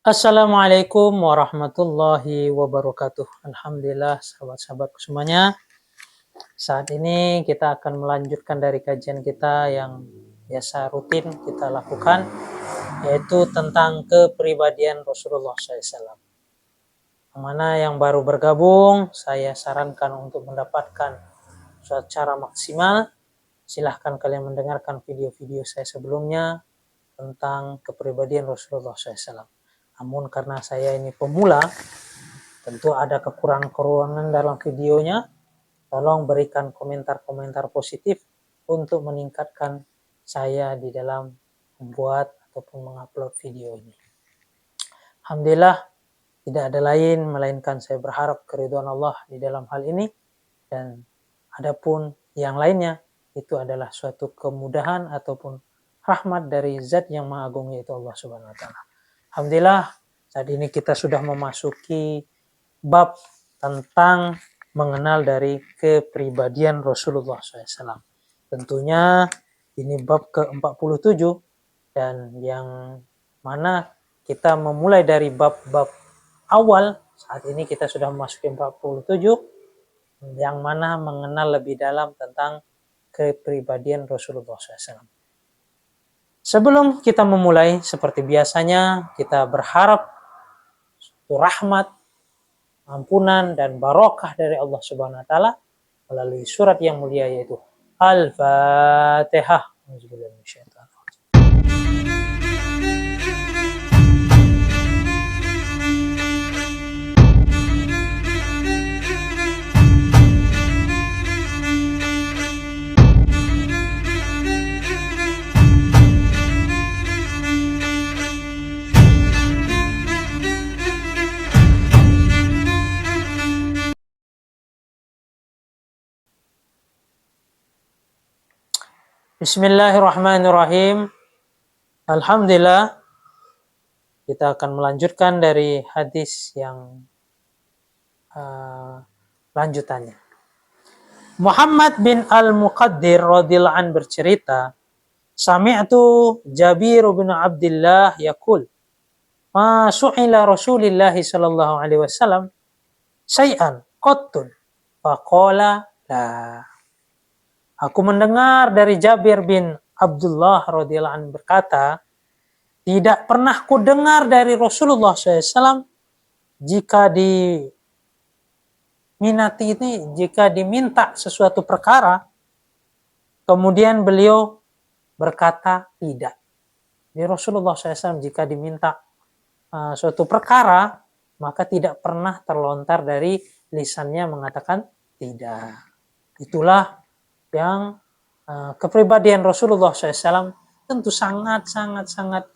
Assalamualaikum warahmatullahi wabarakatuh. Alhamdulillah sahabat-sahabatku semuanya. Saat ini kita akan melanjutkan dari kajian kita yang biasa rutin kita lakukan, yaitu tentang kepribadian Rasulullah SAW. Mana yang baru bergabung, saya sarankan untuk mendapatkan secara maksimal. Silahkan kalian mendengarkan video-video saya sebelumnya tentang kepribadian Rasulullah SAW. Namun karena saya ini pemula, tentu ada kekurangan-kekurangan dalam videonya. Tolong berikan komentar-komentar positif untuk meningkatkan saya di dalam membuat ataupun mengupload video ini. Alhamdulillah, tidak ada lain melainkan saya berharap keridhaan Allah di dalam hal ini, dan adapun yang lainnya itu adalah suatu kemudahan ataupun rahmat dari Zat yang Maha Agung, yaitu Allah Subhanahu wa taala. Alhamdulillah, saat ini kita sudah memasuki bab tentang mengenal dari kepribadian Rasulullah SAW. Tentunya ini bab ke-47, dan yang mana kita memulai dari bab-bab awal. Saat ini kita sudah memasuki 47, yang mana mengenal lebih dalam tentang kepribadian Rasulullah SAW. Sebelum kita memulai, seperti biasanya kita berharap rahmat, ampunan, dan barokah dari Allah Subhanahu wa taala melalui surat yang mulia, yaitu Al-Fatihah. Bismillahirrahmanirrahim. Alhamdulillah, kita akan melanjutkan dari hadis yang lanjutannya. Muhammad bin Al-Muqaddir radhiyallahu anhu bercerita, sami'tu Jabir bin Abdullah yaqul, ma su'ila Rasulullah sallallahu alaihi wasallam syai'an qattun faqala la. Aku mendengar dari Jabir bin Abdullah radhiyallahu anhu berkata, tidak pernah ku dengar dari Rasulullah SAW jika diminta sesuatu perkara, kemudian beliau berkata tidak. Di Rasulullah SAW jika diminta suatu perkara, maka tidak pernah terlontar dari lisannya mengatakan tidak. Itulah yang kepribadian Rasulullah SAW tentu sangat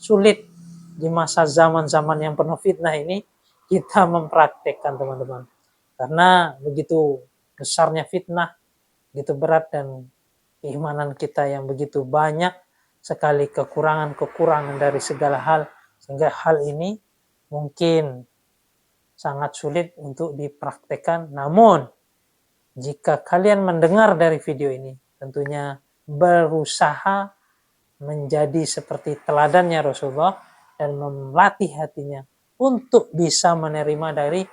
sulit di masa zaman-zaman yang penuh fitnah ini kita mempraktekkan, teman-teman. Karena begitu besarnya fitnah, begitu berat, dan keimanan kita yang begitu banyak sekali kekurangan dari segala hal, sehingga hal ini mungkin sangat sulit untuk dipraktekkan. Namun jika kalian mendengar dari video ini, tentunya berusaha menjadi seperti teladannya Rasulullah dan melatih hatinya untuk bisa menerima dari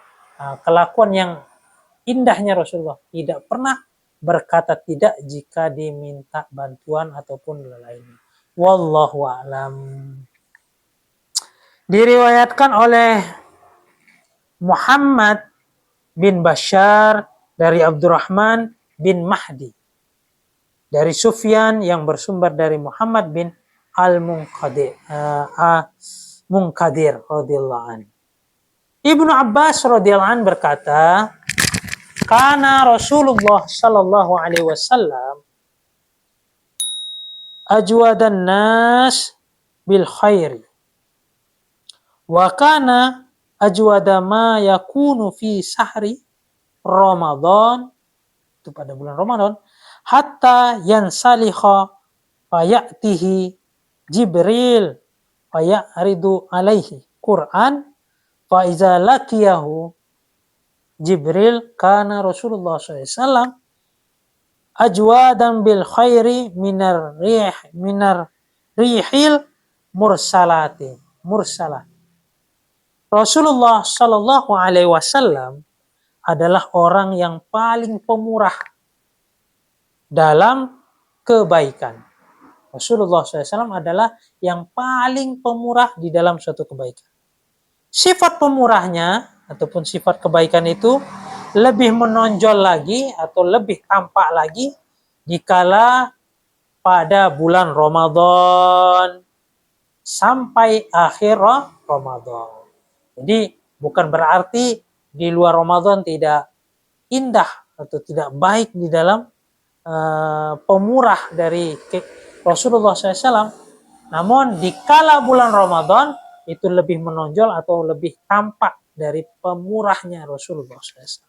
kelakuan yang indahnya Rasulullah. Tidak pernah berkata tidak jika diminta bantuan ataupun lainnya. Wallahu a'lam. Diriwayatkan oleh Muhammad bin Bashar dari Abdurrahman bin Mahdi, dari Sufyan yang bersumber dari Muhammad bin Al-Munkadir radhiyallahu anhu. Ibnu Abbas radhiyallahu anhu berkata, kana Rasulullah sallallahu alaihi wasallam ajwadan nas bil khairi wa kana ajwada ma yakunu fi sahri Ramadan, itu pada bulan Ramadan, hatta yansalikha fayatihi Jibril fayaridu alaihi Quran fa iza laqiyahu Jibril kana Rasulullah SAW ajwadan bil khairi minar rihil mursalah. Rasulullah Shallallahu Alaihi Wasallam adalah orang yang paling pemurah dalam kebaikan. Rasulullah SAW adalah yang paling pemurah di dalam suatu kebaikan. Sifat pemurahnya ataupun sifat kebaikan itu lebih menonjol lagi atau lebih tampak lagi dikala pada bulan Ramadan sampai akhir Ramadan. Jadi bukan berarti di luar Ramadan tidak indah atau tidak baik di dalam pemurah dari Rasulullah SAW. Namun di kala bulan Ramadan itu lebih menonjol atau lebih tampak dari pemurahnya Rasulullah SAW.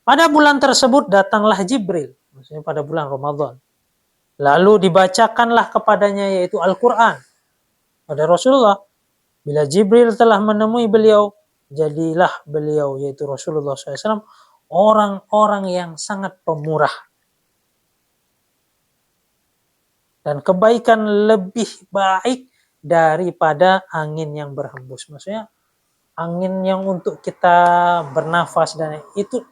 Pada bulan tersebut datanglah Jibril, maksudnya pada bulan Ramadan. Lalu dibacakanlah kepadanya yaitu Al-Quran pada Rasulullah. Bila Jibril telah menemui beliau, jadilah beliau yaitu Rasulullah SAW orang-orang yang sangat pemurah. Dan kebaikan lebih baik daripada angin yang berhembus. Maksudnya angin yang untuk kita bernafas dan itu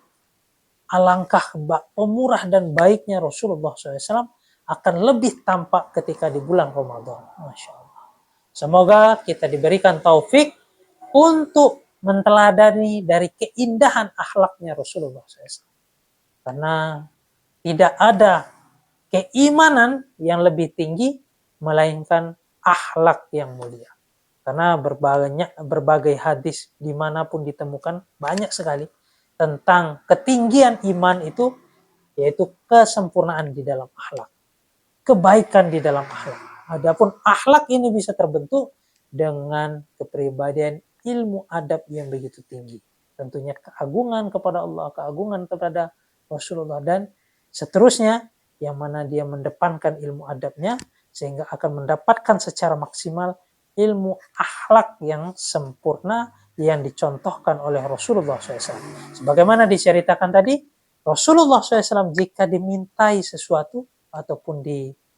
alangkah pemurah dan baiknya Rasulullah SAW akan lebih tampak ketika di bulan Ramadan. Masya Allah. Semoga kita diberikan taufik untuk menteladani dari keindahan akhlaknya Rasulullah SAW. Karena tidak ada keimanan yang lebih tinggi melainkan akhlak yang mulia. Karena berbagai hadis dimanapun ditemukan banyak sekali tentang ketinggian iman itu, yaitu kesempurnaan di dalam akhlak, kebaikan di dalam akhlak. Adapun akhlak ini bisa terbentuk dengan kepribadian ilmu adab yang begitu tinggi. Tentunya keagungan kepada Allah, keagungan kepada Rasulullah dan seterusnya, yang mana dia mendepankan ilmu adabnya sehingga akan mendapatkan secara maksimal ilmu akhlak yang sempurna yang dicontohkan oleh Rasulullah SAW. Sebagaimana diceritakan tadi, Rasulullah SAW jika dimintai sesuatu ataupun dihajati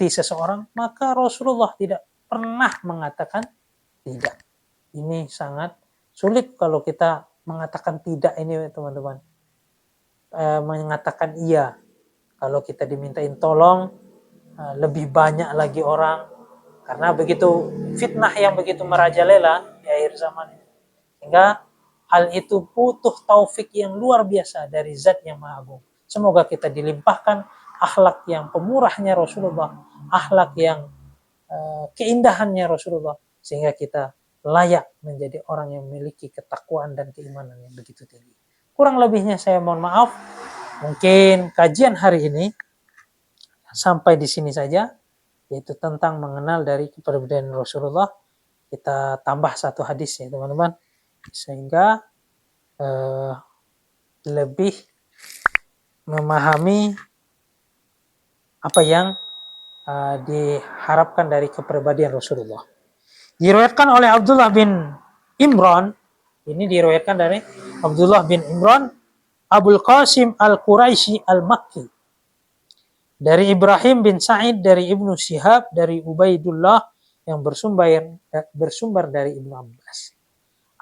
seseorang, maka Rasulullah tidak pernah mengatakan tidak. Ini sangat sulit kalau kita mengatakan tidak ini teman-teman. Mengatakan iya kalau kita dimintain tolong lebih banyak lagi orang, karena begitu fitnah yang begitu merajalela di akhir zaman ini, sehingga hal itu butuh taufik yang luar biasa dari Zat yang Maha Agung. Semoga kita dilimpahkan akhlak yang pemurahnya Rasulullah, akhlak yang keindahannya Rasulullah, sehingga kita layak menjadi orang yang memiliki ketakwaan dan keimanan yang begitu tinggi. Kurang lebihnya saya mohon maaf. Mungkin kajian hari ini sampai di sini saja, yaitu tentang mengenal dari kepribadian Rasulullah. Kita tambah satu hadis ya teman-teman, sehingga lebih memahami apa yang diharapkan dari kepribadian Rasulullah. Diriwayatkan oleh Abdullah bin Imran, ini diriwayatkan dari Abdullah bin Imran Abul Qasim Al-Quraisy Al-Makki, dari Ibrahim bin Sa'id dari Ibnu Syihab dari Ubaidullah yang bersumber dari Ibnu Abbas.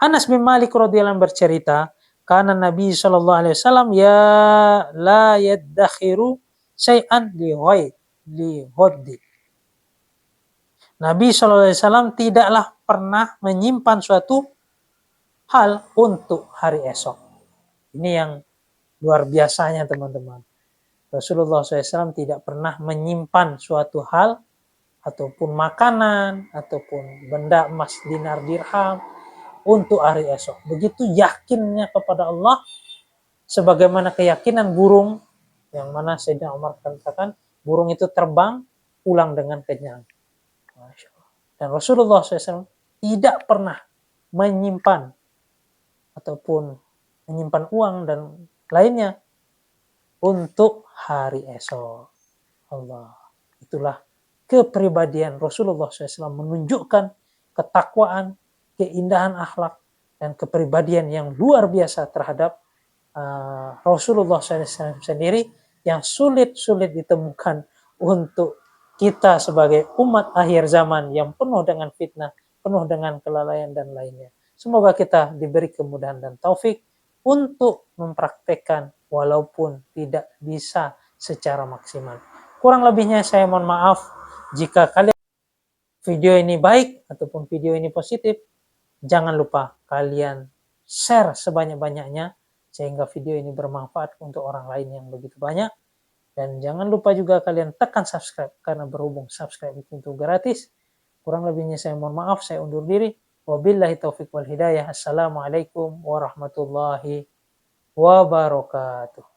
Anas bin Malik radhiyallahu anhu bercerita, karena Nabi sallallahu alaihi wasallam ya la yaddakhiru syai'an li ghaddi. Nabi sallallahu alaihi wasallam tidaklah pernah menyimpan suatu hal untuk hari esok. Ini yang luar biasanya teman-teman. Rasulullah SAW tidak pernah menyimpan suatu hal ataupun makanan ataupun benda emas dinar dirham untuk hari esok. Begitu yakinnya kepada Allah, sebagaimana keyakinan burung, yang mana Sayyidina Umar katakan burung itu terbang pulang dengan kenyang. Masya Allah. Dan Rasulullah SAW tidak pernah menyimpan ataupun menyimpan uang dan lainnya untuk hari esok. Allah, itulah kepribadian Rasulullah SAW, menunjukkan ketakwaan, keindahan akhlak, dan kepribadian yang luar biasa terhadap Rasulullah SAW sendiri, yang sulit-sulit ditemukan untuk kita sebagai umat akhir zaman yang penuh dengan fitnah, penuh dengan kelalaian dan lainnya. Semoga kita diberi kemudahan dan taufik untuk mempraktekkan walaupun tidak bisa secara maksimal. Kurang lebihnya saya mohon maaf. Jika kalian video ini baik ataupun video ini positif, jangan lupa kalian share sebanyak-banyaknya sehingga video ini bermanfaat untuk orang lain yang begitu banyak. Dan jangan lupa juga kalian tekan subscribe karena berhubung subscribe itu gratis. Kurang lebihnya saya mohon maaf, saya undur diri. Wabillahi taufiq wal hidayah. Assalamualaikum warahmatullahi wabarakatuh.